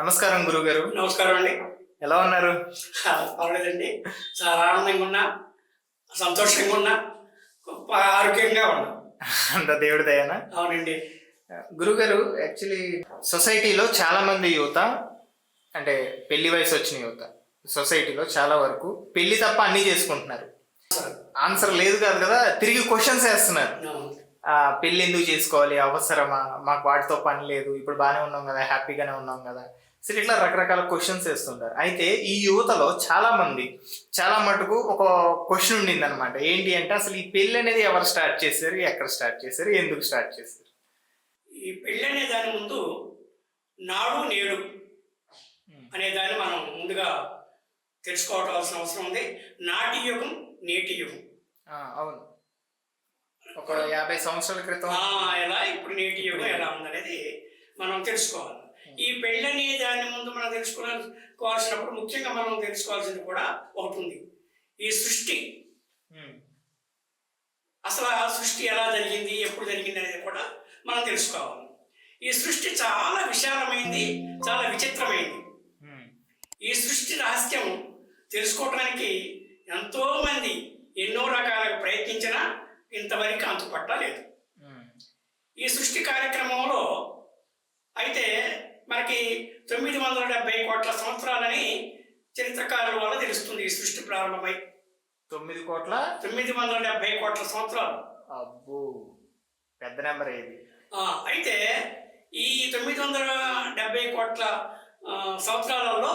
నమస్కారం గురుగారు. నమస్కారం అండి. ఎలా ఉన్నారు? పర్వాలేదండి. చాలా ఆనందంగా ఉన్నా, సంతోషంగా ఉన్నా, ఆరోగ్యంగా ఉన్నా. అంత దేవుడి దయనా? అవునండి. గురుగారు, యాక్చువల్లీ సొసైటీలో చాలా మంది యువత, అంటే పెళ్లి వయసు వచ్చిన యువత సొసైటీలో చాలా వరకు పెళ్లి తప్ప అన్నీ చేసుకుంటున్నారు. ఆన్సర్ లేదు కాదు కదా, తిరిగి క్వశ్చన్స్ వేస్తున్నారు. పెళ్లి ఎందుకు చేసుకోవాలి, అవసరమా, మాకు వాటితో పని లేదు, ఇప్పుడు బాగానే ఉన్నాం కదా, హ్యాపీగానే ఉన్నాం కదా, సరే ఇట్లా రకరకాల క్వశ్చన్స్ వేస్తుంటారు. అయితే ఈ యువతలో చాలా మంది చాలా మటుకు ఒక క్వశ్చన్ ఉండింది అనమాట. ఏంటి అంటే, అసలు ఈ పెళ్లి అనేది ఎవరు స్టార్ట్ చేశారు, ఎక్కడ స్టార్ట్ చేశారు, ఎందుకు స్టార్ట్ చేశారు? ఈ పెళ్ళి అనే దాని ముందు నాడు నేడు అనే దాన్ని మనం ముందుగా తెలుసుకోవాల్సిన అవసరం ఉంది. నాటి యుగం, నేటి యుగం. అవును, ఒక 50 సంవత్సరాల క్రితం ఎలా, ఇప్పుడు నేటి యుగం ఎలా ఉందనేది మనం తెలుసుకోవాలి. ఈ పెళ్ళి అనే దాని ముందు మనం తెలుసుకోవాల్సినప్పుడు ముఖ్యంగా మనం తెలుసుకోవాల్సింది కూడా ఒకటి ఉంది. ఈ సృష్టి, అసలు ఆ సృష్టి ఎలా జరిగింది, ఎప్పుడు జరిగింది అనేది కూడా మనం తెలుసుకోవాలి. ఈ సృష్టి చాలా విశాలమైంది, చాలా విచిత్రమైంది. ఈ సృష్టి రహస్యం తెలుసుకోవడానికి ఎంతో మంది ఎన్నో రకాలుగా ప్రయత్నించినా ఇంతవరకు అంతుపట్టలేదు. ఈ సృష్టి కార్యక్రమంలో అయితే మనకి 970 కోట్ల సంవత్సరాలని చరిత్రకారుల వల్ల తెలుస్తుంది. ఈ సృష్టి ప్రారంభమై 970 కోట్ల సంవత్సరాలు. అబ్బో, పెద్ద నెంబర్ ఇది. అయితే ఈ 970 కోట్ల సంవత్సరాలలో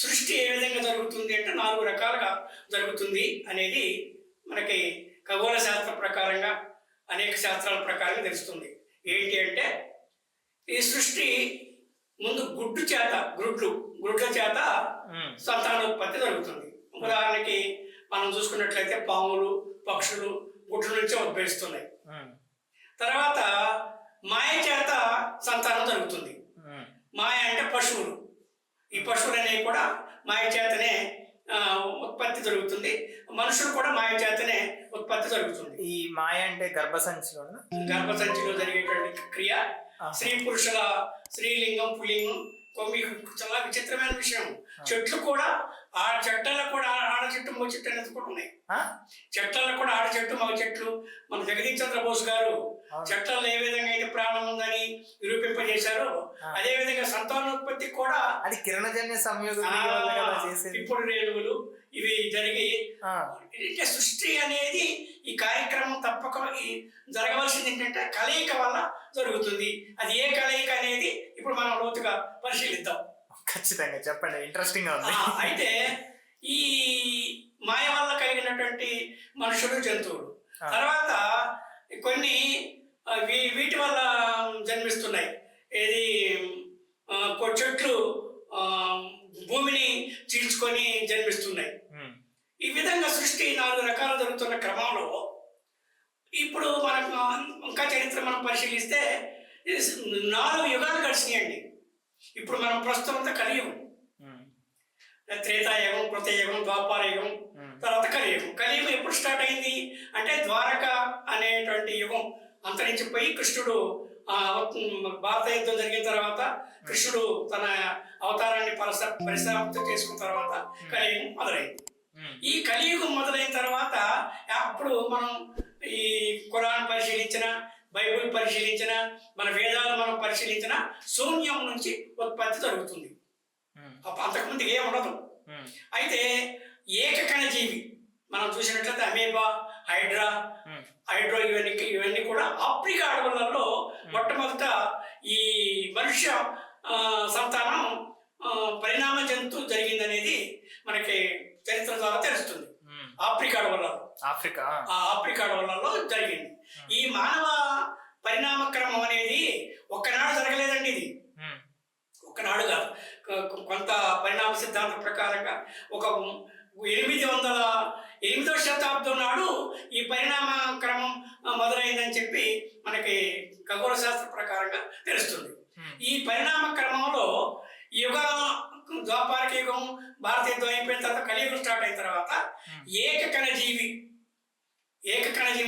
సృష్టి ఏ విధంగా జరుగుతుంది అంటే 4 రకాలుగా జరుగుతుంది అనేది మనకి ఖగోళ శాస్త్ర ప్రకారంగా, అనేక శాస్త్రాల ప్రకారంగా తెలుస్తుంది. ఏంటి అంటే, ఈ సృష్టి ముందు గుడ్ల చేత సంతానోత్పత్తి జరుగుతుంది. ఉదాహరణకి మనం చూసుకున్నట్లయితే పాములు, పక్షులు గుడ్ల నుంచే ఉద్భవిస్తున్నాయి. తర్వాత మాయ చేత సంతానం జరుగుతుంది. మాయ అంటే పశువులు. ఈ పశువులు అనేవి కూడా మాయ చేతనే ఉత్పత్తి జరుగుతుంది. మనుషులు కూడా మాయ చేతనే ఉత్పత్తి జరుగుతుంది. ఈ మాయ అంటే గర్భసంచిలో జరిగేటువంటి క్రియ. స్త్రీ పురుషుల స్త్రీలింగం, పులింగం, చాలా విచిత్రమైన విషయం. చెట్లు కూడా, ఆ చెట్లలో కూడా ఆడ చెట్టు, మగ చెట్టు అనేది కూడా ఉన్నాయి. చెట్లలో కూడా ఆడ చెట్టు, మగ చెట్లు. మన జగదీష్ చంద్రబోస్ గారు చెట్లలో ఏ విధంగా అయితే ప్రాణం ఉందని నిరూపింపజేశారో, అదే విధంగా సంతానోత్పత్తి కూడా అది కిరణజన్య సంయోగం, ఇప్పుడు రేణువులు ఇవి జరిగి సృష్టి అనేది ఈ కార్యక్రమం తప్పక జరగవలసింది ఏంటంటే కలయిక వల్ల జరుగుతుంది. అది ఏ కలయిక అనేది ఇప్పుడు మనం లోతుగా పరిశీలిద్దాం. ఖచ్చితంగా చెప్పండి, ఇంట్రెస్టింగ్ గా ఉంది. అయితే ఈ మాయ వల్ల కలిగినటువంటి మనుషులు, జంతువులు, తర్వాత కొన్ని వీటి వల్ల జన్మిస్తున్నాయి. ఏది, చెట్లు భూమిని చీల్చుకొని జన్మిస్తున్నాయి. ఈ విధంగా సృష్టి 4 రకాలు జరుగుతున్న క్రమంలో ఇప్పుడు మనకు ఇంకా చరిత్ర మనం పరిశీలిస్తే 4 యుగాలు గడిచినాయండి. ఇప్పుడు మనం ప్రస్తుతం అంతా కలియుగం. త్రేతాయుగం, కృతయుగం, ద్వాపరయుగం, తర్వాత కలియుగం. కలియుగం ఎప్పుడు స్టార్ట్ అయింది అంటే, ద్వారక అనేటువంటి యుగం అంతరించిపోయి కృష్ణుడు భారత యుద్ధం జరిగిన తర్వాత కృష్ణుడు తన అవతారాన్ని పరిసమాప్తి చేసుకున్న తర్వాత కలియుగం మొదలైంది. ఈ కలియుగం మొదలైన తర్వాత అప్పుడు మనం ఈ ఖురాన్ పరిశీలించిన, బైబుల్ పరిశీలించిన, మన వేదాలు మనం పరిశీలించిన శూన్యం నుంచి ఉత్పత్తి జరుగుతుంది. అంతకుముందు ఏం ఉండదు. అయితే ఏకకణ జీవి మనం చూసినట్లయితే అమేబా, హైడ్రో ఇవన్నీ కూడా ఆఫ్రికా అడవులలో మొట్టమొదట ఈ మనుష్య సంతానం పరిణామ జంతు జరిగిందనేది మనకి చరిత్ర ద్వారా తెలుస్తుంది. ఆఫ్రికా అడవులలో జరిగింది. ఈ మానవ పరిణామ క్రమం అనేది ఒక్కనాడు జరగలేదండి. ఇది ఒక్కనాడు కాదు. కొంత పరిణామ సిద్ధాంత ప్రకారంగా ఒక 808వ శతాబ్దం నాడు ఈ పరిణామ క్రమం మొదలైందని చెప్పి మనకి ఖగోళ శాస్త్ర ప్రకారంగా తెలుస్తుంది. ఈ పరిణామ క్రమంలో ద్వాపరిక యుగం, భారత యుద్ధం అయిపోయిన తర్వాత కలియుగం స్టార్ట్ అయిన తర్వాత ఏకకణ జీవి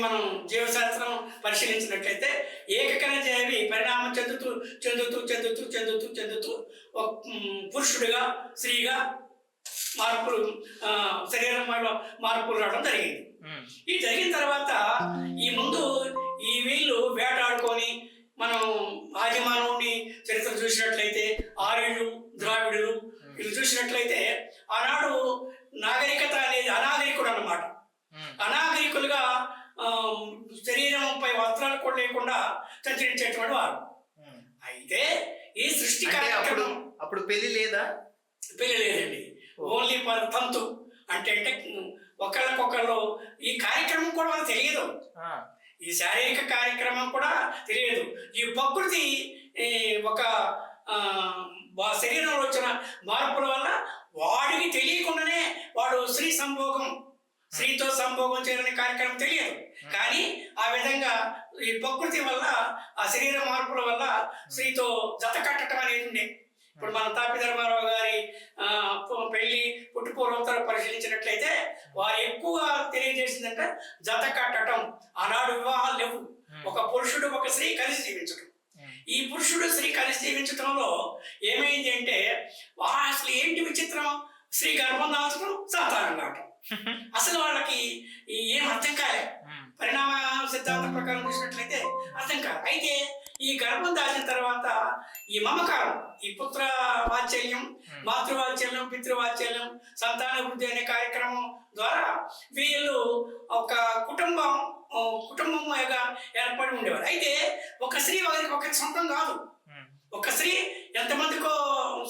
మనం జీవశాస్త్రం పరిశీలించినట్లయితే ఏకకణ జీవి పరిణామం చెందుతూ పురుషుడిగా స్త్రీగా మార్పులు శరీరంలో మార్పులు రావడం జరిగింది. ఈ జరిగిన తర్వాత ఈ ముందు ఈ వీళ్ళు వేటాడుకొని మనం ఆదిమానవుని చరిత్ర చూసినట్లయితే ఆర్యులు ద్రావిడులు వీళ్ళు చూసినట్లయితే ఆనాడు నాగరికత అనేది అనాగరికుడు అన్నమాట. అనాగరికులుగా శరీరంపై వస్త్రాలు కూడా లేకుండా సంచరించేటువంటి వారు. అయితే ఈ సృష్టి కార్యక్రమం అప్పుడు పెళ్లి లేదా? పెళ్లి లేదండి, ఓన్లీ పర్ తంతు అంటే ఒకళ్ళకొకళ్ళు ఈ కార్యక్రమం కూడా మనకు తెలియదు. ఈ శారీరక కార్యక్రమం కూడా తెలియదు. ఈ ప్రకృతి ఒక శరీరంలో వచ్చిన మార్పుల వల్ల వాడికి తెలియకుండానే వాడు స్త్రీతో సంభోగం చేయాలనే కార్యక్రమం తెలియదు. కానీ ఆ విధంగా ఈ ప్రకృతి వల్ల ఆ శరీర మార్పుల వల్ల స్త్రీతో జత కట్టడం అనేది ఉండే. ఇప్పుడు మన తాపి ధర్మారావు గారి పెళ్లి పుట్టుపూర్వోత్తర పరిశీలించినట్లయితే వారు ఎక్కువ తెలియజేసిందంటే జత కట్టడం. ఆనాడు వివాహాలు లేవు, ఒక పురుషుడు ఒక స్త్రీ కలిసి జీవించడం. ఈ పురుషుడు స్త్రీ కలిసి జీవించడంలో ఏమైంది అంటే అసలు ఏంటి విచిత్రం, స్త్రీ గర్భం దాల్చడం సంతానం కావటం. అసలు వాళ్ళకి ఏం అర్థం కాలే. పరిణామ సిద్ధాంతం ప్రకారం చూసినట్లయితే అర్థం కాదు. అయితే ఈ గర్భం దాచిన తర్వాత ఈ మమకారం, ఈ పుత్ర వాత్సల్యం, మాతృవాత్సల్యం, పితృవాత్సల్యం, సంతానాభివృద్ధి అనే కార్యక్రమం ద్వారా వీళ్ళు ఒక కుటుంబంగా ఏర్పడి ఉండేవారు. అయితే ఒక స్త్రీ ఒకరికి సొంతం కాదు. ఒక స్త్రీ ఎంతమందికో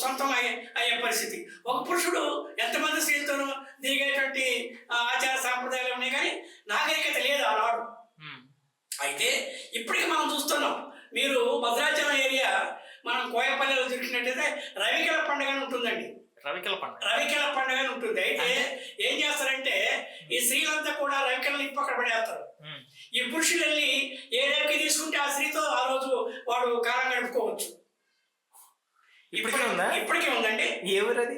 సొంతం అయ్యే పరిస్థితి. ఒక పురుషుడు ఎంతమంది స్త్రీలతోనూ దిగేటువంటి ఆచార సాంప్రదాయాలు ఉన్నాయి, కానీ నాగరికత లేదు ఆనాడు. అయితే ఇప్పటికీ మనం చూస్తున్నాం. మీరు భద్రాచలం ఏరియా మనం కోయపల్లిలో చూసినట్టయితే రవికెల పండుగ అని ఉంటుందండి. రవికెల పండుగ అని ఉంటుంది. అయితే ఏం చేస్తారంటే ఈ స్త్రీలంతా కూడా రవికెలను ఇప్పు అక్కడ పడేస్తారు. ఈ పురుషులు వెళ్ళి ఏ రేపుకి తీసుకుంటే ఆ స్త్రీతో ఆ రోజు వాడు కాలం గడుపుకోవచ్చు. ఇప్పటికే ఉందండి. ఎవరది?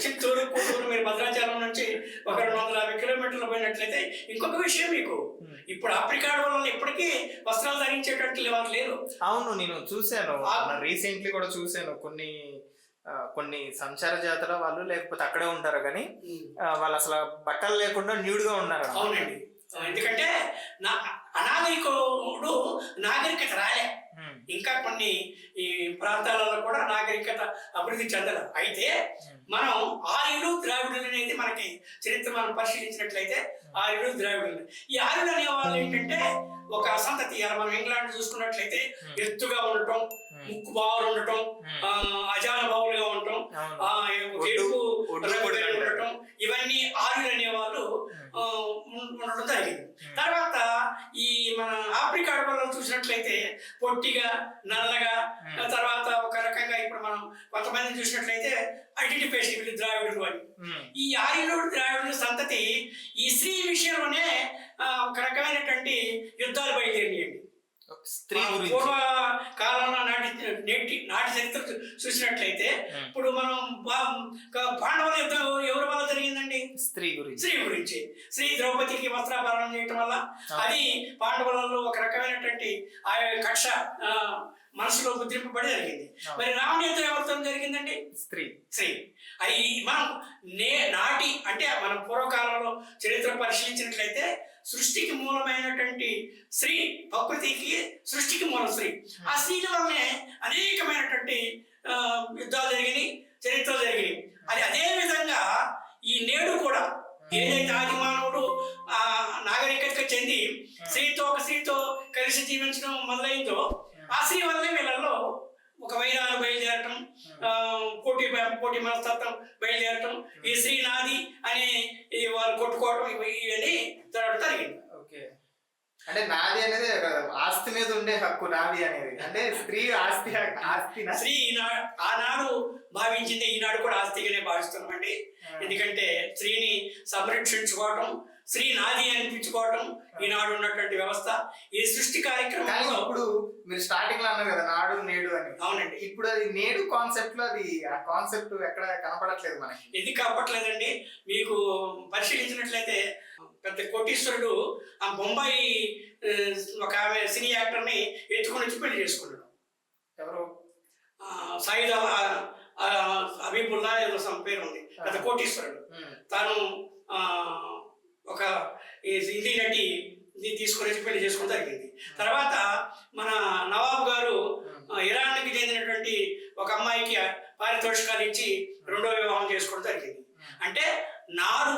చిత్తూరు, కూటూరు, మీరు భద్రాచలం నుంచి ఒక 250 కిలోమీటర్లు పోయినట్లయితే ఇంకొక విషయం మీకు, ఇప్పుడు ఆఫ్రికా వల్ల ఇప్పటికీ వస్త్రాలు ధరించేటట్టు వారు లేరు. అవును, నేను చూశాను, రీసెంట్లీ కూడా చూశాను. కొన్ని సంచార జాతర వాళ్ళు లేకపోతే అక్కడే ఉంటారు, కానీ వాళ్ళు అసలు బట్టలు లేకుండా న్యూడ్గా ఉన్నారు. అవునండి, ఎందుకంటే అనాగరికుడు నాగరికత రాలే. ఇంకా కొన్ని ఈ ప్రాంతాలలో కూడా నాగరికత అభివృద్ధి చెందదు. అయితే మనం ఆర్యులు ద్రావిడులు అనేది మనకి చరిత్ర మనం పరిశీలించినట్లయితే ఆర్యులు ద్రావిడులు, ఈ ఆర్యులు అనే వాళ్ళు ఏంటంటే ఒక సంతతి. మనం ఇంగ్లాండ్ చూసుకున్నట్లయితే ఎత్తుగా ఉండటం, ముక్కు బావులు ఉండటం, అజాన బావులుగా ఉండటం, తెలుగు ఉండటం, ఇవన్నీ ఆర్యులు అనే వాళ్ళు ఉండటం జరిగింది. తర్వాత ఈ మన ఆఫ్రికా అడవుల్లో చూసినట్లయితే పొట్టిగా, నల్లగా, తర్వాత ఒక రకంగా ఇప్పుడు మనం కొంతమంది చూసినట్లయితే ఐడెంటిఫికేషన్ వీళ్ళు ద్రావిడులు అని. ఈ ఆర్యులు ద్రావిడుల సంతతి ఈ స్త్రీ విషయంలోనే ఒక రకమైనటువంటి యుద్ధాలు బయలుదేరినాయండి. పూర్వ కాలంలో నాటి చరిత్ర చూసినట్లయితే ఇప్పుడు మనం పాండవుల యుద్ధం ఎవరి వల్ల జరిగిందండి? స్త్రీ గురించి. స్త్రీ ద్రౌపదికి వస్త్రాభరణం చేయటం వల్ల అది పాండవులలో ఒక రకమైనటువంటి ఆ కక్ష మనసులో ముద్రింపబడి జరిగింది. మరి రావణ యుద్ధం ఎవరితో జరిగిందండి? స్త్రీ. అది మనం నాటి అంటే మన పూర్వకాలంలో చరిత్ర పరిశీలించినట్లయితే సృష్టికి మూలమైనటువంటి స్త్రీ, ప్రకృతికి సృష్టికి మూలం స్త్రీ. ఆ స్త్రీల వల్లనే అనేకమైనటువంటి యుద్ధాలు జరిగినాయి, చరిత్రలు జరిగినాయి. అది అదే విధంగా ఈ నేడు కూడా ఏదైతే ఆది మానవుడు నాగరికతకు చెంది ఒక స్త్రీతో కలిసి జీవించడం మొదలైందో ఆ స్త్రీ వల్లే వీళ్ళలో ఒక వైరాలు బయలుదేరటం, పోటీ మనస్తత్వం బయలుదేరటం, ఈ స్త్రీ నాది అని వాళ్ళు కొట్టుకోవడం, ఇవన్నీ జరగడం జరిగింది. అంటే నాది అనేది ఆస్తి మీద ఉండే హక్కు, నాది అనేది అంటే స్త్రీ ఆస్తి. స్త్రీ ఆనాడు భావించింది, ఈనాడు కూడా ఆస్తిగానే భావిస్తున్నామండి. ఎందుకంటే స్త్రీని సంరక్షించుకోవటం, స్త్రీ నాది అనిపించుకోవటం ఈనాడు ఉన్నటువంటి వ్యవస్థ. ఈ సృష్టి కార్యక్రమం ఇప్పుడు మీరు స్టార్టింగ్ లో అన్నారు కదా నాడు నేడు అని. అవునండి, ఇప్పుడు అది నేడు కాన్సెప్ట్ లో అది ఆ కాన్సెప్ట్ ఎక్కడ కనపడట్లేదు మనకి. ఇది కాపట్లేదండి. మీకు పరిశీలించినట్లయితే పెద్ద కోటీశ్వరుడు ఆ బొంబాయి ఒక ఆమె సినీ యాక్టర్ ని ఎత్తుకొని వచ్చి పెళ్లి చేసుకున్నాడు. ఎవరు? సాయుధ హబీబుల్లా ఏదో సమ్ పేరు ఉంది, పెద్ద కోటీశ్వరుడు. తాను ఒక హిందీ నటి తీసుకొని పెళ్లి చేసుకోవడం జరిగింది. తర్వాత మన నవాబు గారు ఇరాన్కి చెందినటువంటి ఒక అమ్మాయికి పారితోషికాలు ఇచ్చి రెండో వివాహం చేసుకోవడం జరిగింది. అంటే నాడు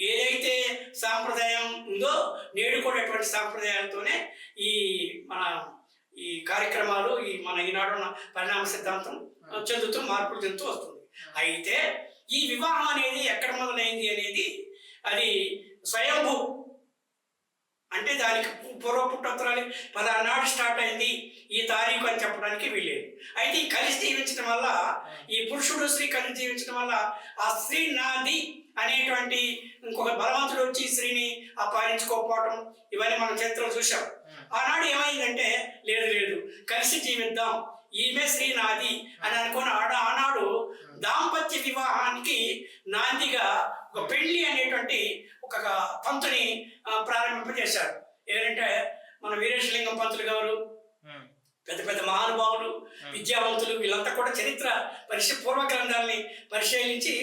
ఏదైతే సాంప్రదాయం ఉందో నేడు కూడా అటువంటి సాంప్రదాయాలతోనే ఈ కార్యక్రమాలు మన ఈనాడున్న పరిణామ సిద్ధాంతం చెందుతూ మార్పులు చెందుతూ వస్తుంది. అయితే ఈ వివాహం అనేది ఎక్కడ మొదలైంది అనేది అది స్వయంభూ, అంటే దానికి పూర్వ పుట్టోత్తరాలు పలానాడు స్టార్ట్ అయింది ఈ తారీఖు అని చెప్పడానికి వీలేదు. అయితే ఈ కలిసి జీవించడం వల్ల, ఈ పురుషుడు స్త్రీ కలిసి జీవించడం వల్ల ఆ స్త్రీ నాది అనేటువంటి ఇంకొక బలవంతుడు వచ్చి స్త్రీని అపహరించుకోకపోవటం ఇవన్నీ మనం చరిత్రలో చూసాం. ఆనాడు ఏమైందంటే లేదు కలిసి జీవిద్దాం, ఈమె స్త్రీ నాది అని అనుకుని ఆనాడు దాంపత్య వివాహానికి నాందిగా ఒక పెళ్లి అనేటువంటి ఒక పంతుని ప్రారంభింపజేశారు. ఏంటంటే మన వీరేశలింగం పంతులు గారు, పెద్ద పెద్ద మహానుభావులు, విద్యావంతులు, వీళ్ళంతా కూడా చరిత్ర పూర్వ గ్రంథాలని పరిశీలించి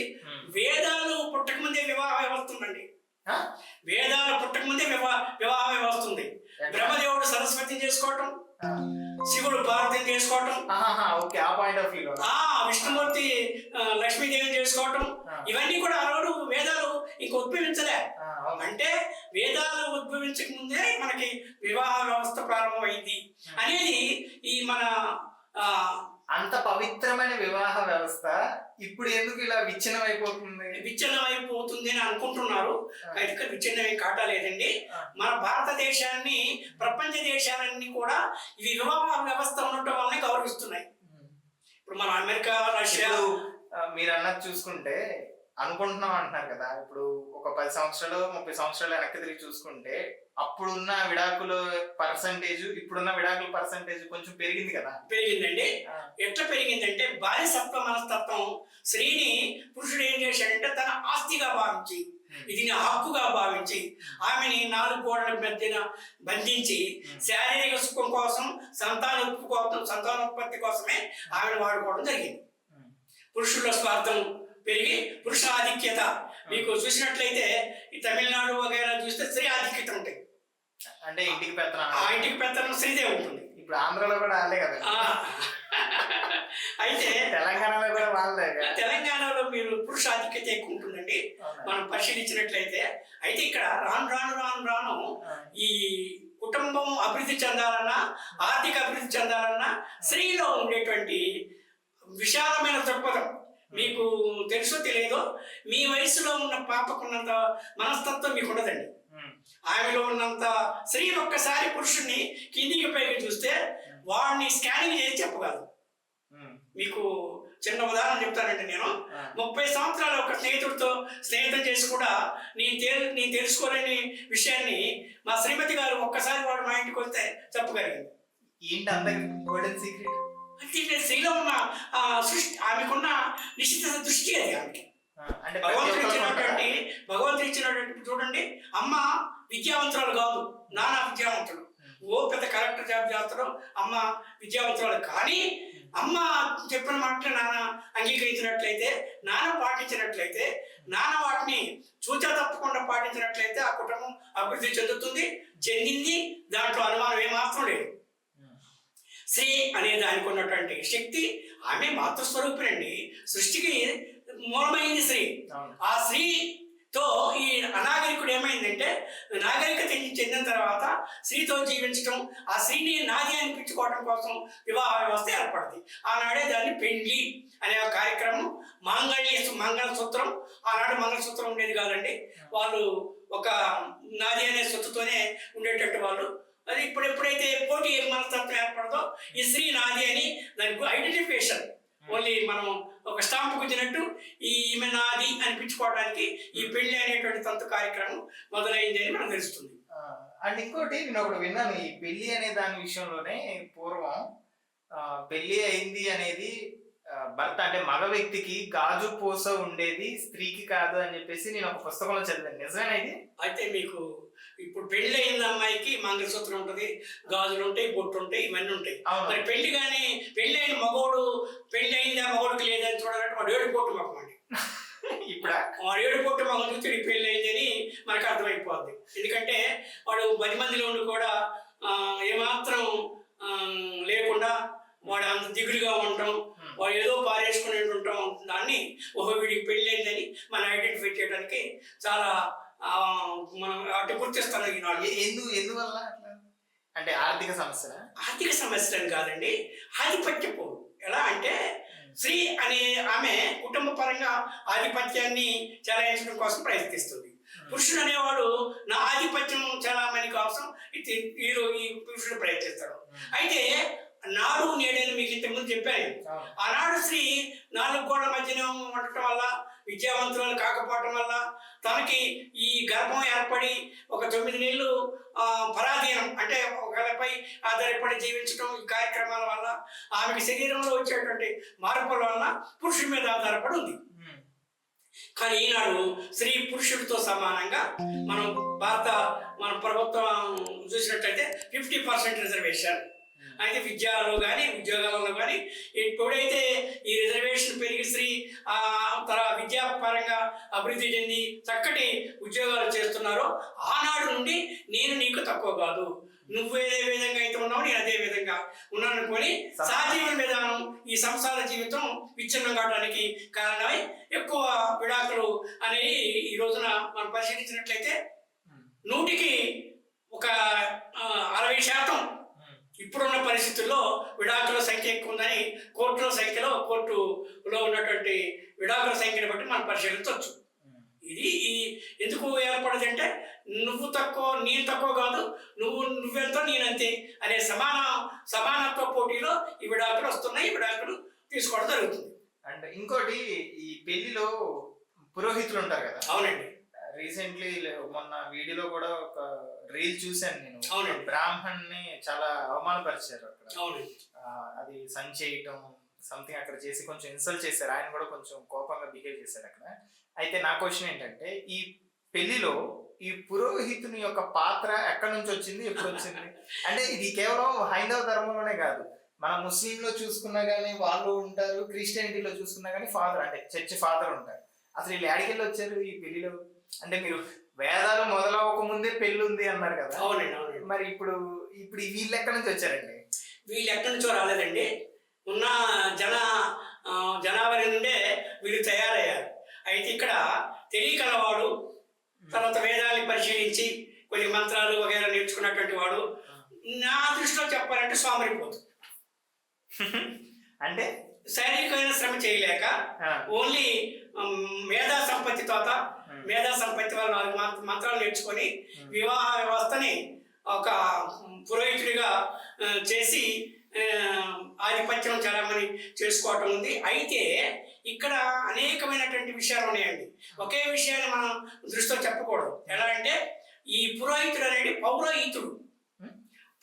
వేదాలు పుట్టకముందే వివాహ వ్యవస్థ ఉందండి. వేదాలు పుట్టకముందే వివాహ వ్యవస్థ ఉంది. బ్రహ్మదేవుడు సరస్వతిని చేసుకోవటం, శివుడు పార్వతిని చేసుకోవటం, విష్ణుమూర్తి లక్ష్మీదేవిని చేసుకోవటం, ఇవన్నీ కూడా ఆనాడు వేదాలు ఇంక ఉద్భవించలే. అంటే వేదాలు ఉద్భవించక ముందే మనకి వివాహ వ్యవస్థ ప్రారంభమైంది అనేది ఈ మన అంత పవిత్రమైన వివాహ వ్యవస్థ ఇప్పుడు ఎందుకు ఇలా విచ్ఛిన్నం అయిపోతుంది అని అనుకుంటున్నారు. అయితే విచ్ఛిన్నమే కాటలేదండి. మన భారతదేశాన్ని ప్రపంచ దేశాలన్నీ కూడా ఈ వివాహ వ్యవస్థ ఉండటం వల్లనే గౌరవిస్తున్నాయి. ఇప్పుడు మన అమెరికా, రష్యా మీరు అన్నది చూసుకుంటే అనుకుంటున్నాం అంటున్నారు కదా, ఇప్పుడు ఒక 10 సంవత్సరాలు 30 సంవత్సరాలు వెనక్కి తిరిగి చూసుకుంటే అప్పుడున్న విడాకుల పర్సంటేజ్ ఇప్పుడున్న విడాకుల పర్సంటేజ్ కొంచెం పెరిగింది కదా. పెరిగిందండి. ఎట్లా పెరిగిందంటే బానిసత్వ మనస్తత్వం స్త్రీని పురుషుడు ఏం చేశాడంటే తన ఆస్తిగా భావించి, ఇది నా హక్కుగా భావించి ఆమెని 4 గోడల మధ్యన బంధించి శారీరక సుఖం కోసం, సంతానోత్పత్తి కోసమే ఆమెను వాడుకోవడం జరిగింది. పురుషుల స్వార్థం పెరిగి పురుష ఆధిక్యత, మీకు చూసినట్లయితే ఈ తమిళనాడు వగైరా చూస్తే స్త్రీ ఆధిక్యత ఉంటాయి. అంటే ఇంటికి పెత్తనం స్త్రీదే ఉంటుంది. ఇప్పుడు ఆంధ్రలో కూడా వాళ్ళే కదా. అయితే తెలంగాణలో కూడా వాళ్ళే. తెలంగాణలో మీరు పురుష ఆధిక్యత ఎక్కువ ఉంటుందండి మనం పరిశీలించినట్లయితే. అయితే ఇక్కడ రాను ఈ కుటుంబం అభివృద్ధి చెందాలన్నా, ఆర్థిక అభివృద్ధి చెందాలన్నా స్త్రీలో ఉండేటువంటి విశాలమైన దృక్పథం, మీకు తెలుసో తెలియదో, మీ వయసులో ఉన్న పాపకున్నంత మనస్తత్వం మీకు ఉండదండి. ఆమెలో ఉన్నంత స్త్రీ ఒక్కసారి పురుషుణ్ణి కిందికి పైకి చూస్తే వాడిని స్కానింగ్ చేసి చెప్పగలదు. మీకు చిన్న ఉదాహరణ చెప్తానండి. నేను 30 సంవత్సరాలు ఒక స్నేహితుడితో స్నేహితం చేసి కూడా నేను తెలుసుకోలేని విషయాన్ని మా శ్రీమతి గారు ఒక్కసారి వాడు మా ఇంటికి వస్తే చెప్పగలిగింది. అంటే స్త్రీలో ఉన్న సృష్టి, ఆమెకున్న నిశ్చిత దృష్టి అది. ఆమెకి భగవంతుడు ఇచ్చినటువంటి చూడండి, అమ్మ విద్యావంతురాలు కాదు, నాన్న విద్యావంతుడు. పెద్ద కలెక్టర్ జాబ్ చేస్తాడు, అమ్మ విద్యావంతురాలు. కానీ అమ్మ చెప్పిన మాటలు నాన్న అంగీకరించినట్లయితే, నాన్న పాటించినట్లయితే, నాన్న వాటిని చూచా తప్పకుండా పాటించినట్లయితే ఆ కుటుంబం అభివృద్ధి చెందింది. దాంట్లో అనుమానం ఏమాత్రం లేదు. స్త్రీ అనే దానికి ఉన్నటువంటి శక్తి, ఆమె మాతృస్వరూపినండి. సృష్టికి మూలమైంది స్త్రీ. ఆ స్త్రీతో ఈ అనాగరికుడు ఏమైందంటే, నాగరికత చెందిన తర్వాత స్త్రీతో జీవించడం, ఆ స్త్రీని నాది అనిపించుకోవడం కోసం వివాహ వ్యవస్థ ఏర్పడింది. ఆనాడే దాన్ని పెండ్లి అనే కార్యక్రమం, మంగళసూత్రం. ఆనాడు మంగళసూత్రం ఉండేది కాదండి. వాళ్ళు ఒక నాది అనే సొత్తుతోనే ఉండేటట్టు వాళ్ళు. అది ఎప్పుడైతే పోటీ మనస్తత్వం ఏర్పడదో ఈ స్త్రీ నాది అని దానికి ఐడెంటిఫికేషన్, ఓన్లీ మనం ఒక స్టాంపు గుచ్చినట్టు ఈమె నాది అనిపించుకోవడానికి ఈ పెళ్లి అనేటువంటి తంతు కార్యక్రమం మొదలైంది అని మనకు తెలుస్తుంది. అండ్ ఇంకోటి నేను ఒకటి విన్నాను, ఈ పెళ్లి అనే దాని విషయంలోనే పూర్వం పెళ్లి అయింది అనేది భర్త అంటే మగ వ్యక్తికి గాజు పూస ఉండేది, స్త్రీకి కాదు అని చెప్పేసి నేను ఒక పుస్తకంలో చదివాను. నిజమేనా ఇది? అయితే మీకు ఇప్పుడు పెళ్లి అయిన అమ్మాయికి మంగళసూత్రం ఉంటుంది, గాజులు ఉంటాయి, బొట్టు ఉంటాయి, ఇవన్నీ ఉంటాయి. మరి పెళ్లి అయిన మగోడు పెళ్లి అయిందా మగోడికి లేదని చూడాలంటే వాడు ఏడుకోవటం చేసుకునే ఉంటాం దాన్ని వీడికి పెళ్ళి అయిందని మనం ఐడెంటిఫై చేయడానికి చాలా మనం అటు గుర్తిస్తాం ఈనాడు. ఎందువల్ల అట్లా? అంటే ఆర్థిక సమస్య? ఆర్థిక సమస్యలు కాదండి, ఆధిపత్యపు. ఎలా అంటే స్త్రీ అనే ఆమె కుటుంబ పరంగా ఆధిపత్యాన్ని చెలాయించడం కోసం ప్రయత్నిస్తుంది. పురుషుడు అనేవాడు నా ఆధిపత్యం చాలా మందికి అవసరం, ఈ పురుషుడు ప్రయత్నిస్తాడు. అయితే నాడు నేడని మీకు ఇంతకుముందు చెప్పాను. ఆనాడు స్త్రీ 4 గోడల మధ్యన ఉండటం వల్ల, విద్యావంతురాలు కాకపోవటం వల్ల, తనకి ఈ గర్భం ఏర్పడి ఒక 9 నెలలు పరాధీనం అంటే ఒకరిపై ఆధారపడి జీవించడం, ఈ కార్యక్రమాల వల్ల ఆమెకి శరీరంలో వచ్చేటువంటి మార్పుల వల్ల పురుషుడి మీద ఆధారపడి ఉంది. కానీ ఈనాడు స్త్రీ పురుషుడితో సమానంగా మన ప్రభుత్వం చూసినట్లయితే 50% రిజర్వేషన్. అయితే విద్యలో కానీ ఉద్యోగాలలో కానీ ఎప్పుడైతే ఈ రిజర్వేషన్ పెరిగి స్త్రీ విద్యాపరంగా అభివృద్ధి చెంది చక్కటి ఉద్యోగాలు చేస్తున్నారో ఆనాడు నుండి నేను నీకు తక్కువ కాదు, నువ్వు ఏ విధంగా అయితే ఉన్నావు నేను అదే విధంగా ఉన్నాను అనుకొని సహజీవన విధానం, ఈ సంసార జీవితం విచ్ఛిన్నం కావడానికి కారణమై ఎక్కువ విడాకులు అనేవి ఈ రోజున మనం పరిశీలించినట్లయితే 100కి ఒక 60% ఇప్పుడున్న పరిస్థితుల్లో విడాకుల సంఖ్య ఎక్కువ ఉందని కోర్టులో ఉన్నటువంటి విడాకుల సంఖ్యను బట్టి మనం పరిశీలించవచ్చు. ఇది ఎందుకు ఏర్పడదు అంటే నువ్వు తక్కువ నేను తక్కువ కాదు, నువ్వెంతో నేనంతే అనే సమానత్వ పోటీలో ఈ విడాకులు వస్తున్నాయి, ఈ విడాకులు తీసుకోవడం జరుగుతుంది. అండ్ ఇంకోటి, ఈ పెళ్లిలో పురోహితులు ఉంటారు కదా. అవునండి. రీసెంట్లీ మొన్న వీడియోలో కూడా ఒక రీల్ చూశాను నేను. అవునండి. బ్రాహ్మణ్ని చాలా అవమానపరిచారు అక్కడ. అవునండి. అది చేయటం సంథింగ్ అక్కడ చేసి కొంచెం ఇన్సల్ట్ చేశారు. ఆయన కూడా కొంచెం కోపంగా బిహేవ్ చేశారు అక్కడ. అయితే నా క్వశ్చన్ ఏంటంటే, ఈ పెళ్లిలో ఈ పురోహితుని యొక్క పాత్ర ఎక్కడి నుంచి వచ్చింది, ఎప్పుడు వచ్చింది? అంటే ఇది కేవలం హైందవ ధర్మంలోనే కాదు, మన ముస్లింలో చూసుకున్నా కానీ వాళ్ళు ఉంటారు, క్రిస్టియానిటీలో చూసుకున్నా కానీ ఫాదర్ అంటే చర్చ్ ఫాదర్ ఉంటారు. అసలు వీళ్ళు ఏడికెళ్ళి వచ్చారు ఈ పెళ్లిలో? అంటే మీరు వేదాలు మొదలవక ముందే పెళ్లి ఉంది అన్నారు కదా. అవునండి, అవునండి. మరి ఇప్పుడు వీళ్ళు ఎక్కడి నుంచి వచ్చారండి? వీళ్ళు ఎక్కడి నుంచో రాలేదండి, ఉన్న జనాభా నుండే వీళ్ళు తయారయ్యారు. అయితే ఇక్కడ తెలియకలవాడు, తర్వాత వేదాన్ని పరిశీలించి కొన్ని మంత్రాలు వగైరా నేర్చుకున్నటువంటి వాడు నా దృష్టిలో చెప్పాలంటే సోమరిపోతు. అంటే శారీరకమైన శ్రమ చేయలేక ఓన్లీ మేధా సంపత్తి వల్ల 4 మంత్రాలు నేర్చుకొని వివాహ వ్యవస్థని ఒక పురోహితుడిగా చేసి ఆధిపత్యం చాలా మంది చేసుకోవటం ఉంది. అయితే ఇక్కడ అనేకమైనటువంటి విషయాలు ఉన్నాయండి. ఒకే విషయాన్ని మనం దృష్టిలో చెప్పకూడదు. ఎలా అంటే ఈ పురోహితుడు అనేది పౌరోహితుడు,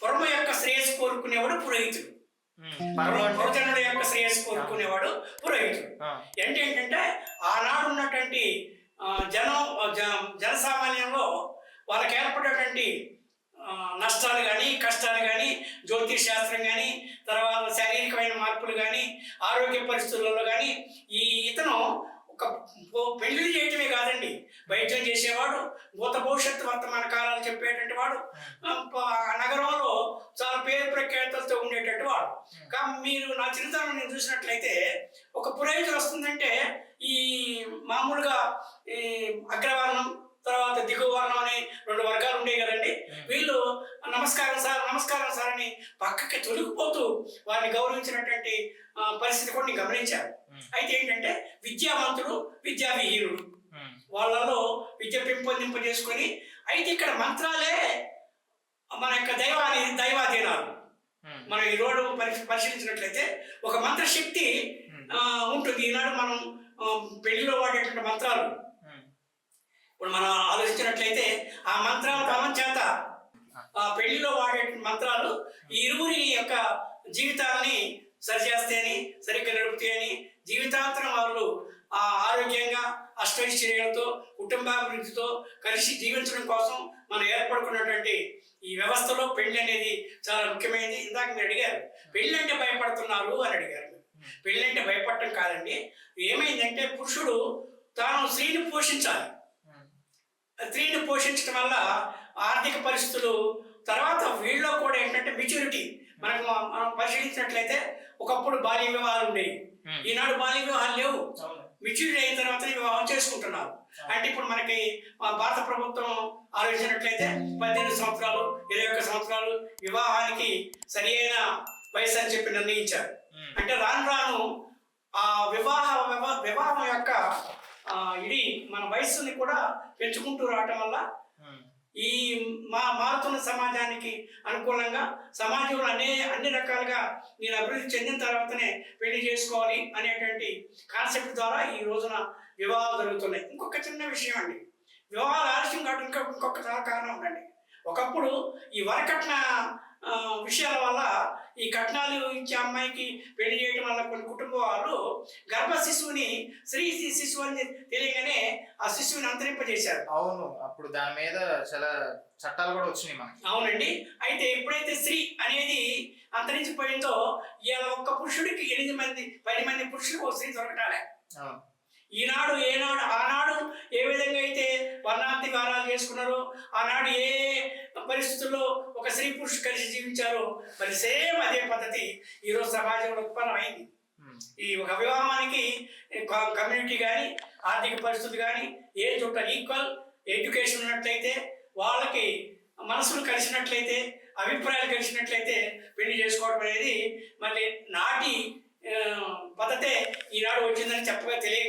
పురమ యొక్క శ్రేయస్సు కోరుకునేవాడు పురోహితుడు, పురజనుల యొక్క శ్రేయస్సు కోరుకునేవాడు పురోహితుడు. ఏంటంటే ఆనాడు ఉన్నటువంటి జనసామాన్యంలో వాళ్ళకి ఏర్పడేటువంటి నష్టాలు కానీ కష్టాలు కానీ, జ్యోతిష్ శాస్త్రం కానీ, తర్వాత శారీరకమైన మార్పులు కానీ, ఆరోగ్య పరిస్థితులలో కానీ ఇతను ఒక పెళ్లి చేయటమే కాదండి, వైద్యం చేసేవాడు, భూత భవిష్యత్తు వర్తమాన కాలాలు చెప్పేటువంటి వాడు, నగరంలో చాలా పేరు ప్రఖ్యాతులతో ఉండేటటువంటి వాడు. కానీ మీరు నా చిన్నతనం నేను చూసినట్లయితే ఒక పురోహితుడు వస్తుందంటే ఈ మామూలుగా ఈ అగ్రవర్ణం తర్వాత దిగువ వర్ణం అని 2 వర్గాలు ఉండేవి కదండి. వీళ్ళు నమస్కారం సార్ అని పక్కకి తొలగిపోతూ వారిని గౌరవించినటువంటి పరిస్థితి కూడా నేను గమనించాను. అయితే ఏంటంటే విద్యావంతుడు, విద్యావిహీనుడు, వాళ్ళలో విద్య పెంపొందింపజేసుకొని, అయితే ఇక్కడ మంత్రాలే మన యొక్క దైవాధీనాలు. మనం ఈ రోడ్డు పరిశీలించినట్లయితే ఒక మంత్రశక్తి ఉంటుంది. ఈనాడు మనం పెళ్లిలో వాడేటువంటి మంత్రాలు ఇప్పుడు మనం ఆలోచించినట్లయితే ఆ మంత్రాల బలం చేత ఆ పెళ్లిలో వాడే మంత్రాలు ఈ ఇరువురి యొక్క జీవితాలని సరిచేస్తాయని, సరిగ్గా నడుపుతాయని, జీవితాంతరం వాళ్ళు ఆరోగ్యంగా అష్టైశ్వర్యాలతో కుటుంబాభివృద్ధితో కలిసి జీవించడం కోసం మనం ఏర్పడుకున్నటువంటి ఈ వ్యవస్థలో పెళ్లి అనేది చాలా ముఖ్యమైనది. ఇందాక మీరు అడిగారు పెళ్లి అంటే భయపడుతున్నారు అని అడిగారు. పెళ్లి అంటే భయపడటం కాదండి. ఏమైందంటే పురుషుడు తాను స్త్రీని పోషించాలి. స్త్రీని పోషించడం వల్ల ఆర్థిక పరిస్థితులు, తర్వాత వీళ్ళలో కూడా ఏంటంటే మెచ్యూరిటీ. మనం పరిశీలించినట్లయితే ఒకప్పుడు బాల్య వివాహాలు ఉండేవి, ఈనాడు బాల్య వివాహాలు లేవు. అవును. మెచ్యూరిటీ అయిన తర్వాతనే వివాహం చేసుకుంటున్నారు. అంటే ఇప్పుడు మనకి భారత ప్రభుత్వం ఆలోచించినట్లయితే 18 సంవత్సరాలు 21 సంవత్సరాలు వివాహానికి సరి అయిన వయసు అని చెప్పి నిర్ణయించారు. అంటే రాను రాను ఆ వివాహం యొక్క ఇది మన వయస్సుని కూడా పెంచుకుంటూ రావటం వల్ల ఈ మారుతున్న సమాజానికి అనుకూలంగా సమాజంలో అన్ని రకాలుగా నేను అభివృద్ధి చెందిన తర్వాతనే పెళ్లి చేసుకోవాలి అనేటువంటి కాన్సెప్ట్ ద్వారా ఈ రోజున వివాహాలు జరుగుతున్నాయి. ఇంకొక చిన్న విషయం అండి, వివాహాలు ఆలస్యం కావడం ఇంకొక చాలా కారణం ఉందండి. ఒకప్పుడు ఈ వరకట్న విషయాల వల్ల ఈ కట్నాలు ఇచ్చే అమ్మాయికి పెళ్లి చేయడం వల్ల కొన్ని కుటుంబాలు గర్భ శిశువుని స్త్రీ శిశువు అని తెలియగానే ఆ శిశువుని అంతరింపజేశారు. అవును, అప్పుడు దాని మీద చాలా చట్టాలు కూడా వచ్చినాయి మనకి. అవునండి. అయితే ఎప్పుడైతే స్త్రీ అనేది అంతరించిపోయిందో ఇవాళ ఒక్క పురుషుడికి 10 మంది పురుషులకు ఒక స్త్రీ దొరకటాలే. ఆనాడు ఏ విధంగా అయితే వర్ణాంతి వారాలు చేసుకున్నారో, ఆనాడు ఏ పరిస్థితుల్లో ఒక స్త్రీ పురుషుడు కలిసి జీవించారో, మరి సేమ్ అదే పద్ధతి ఈరోజు సమాజంలో ఉత్పన్నమైంది. ఈ ఒక వివాహానికి కమ్యూనిటీ కానీ ఆర్థిక పరిస్థితి కానీ ఏ చోట ఈక్వల్ ఎడ్యుకేషన్ ఉన్నట్లయితే, వాళ్ళకి మనసులు కలిసినట్లయితే, అభిప్రాయాలు కలిసినట్లయితే పెళ్లి చేసుకోవడం అనేది మళ్ళీ నాటి పద్ధతే ఈనాడు వచ్చిందని చెప్పగా తెలియదు.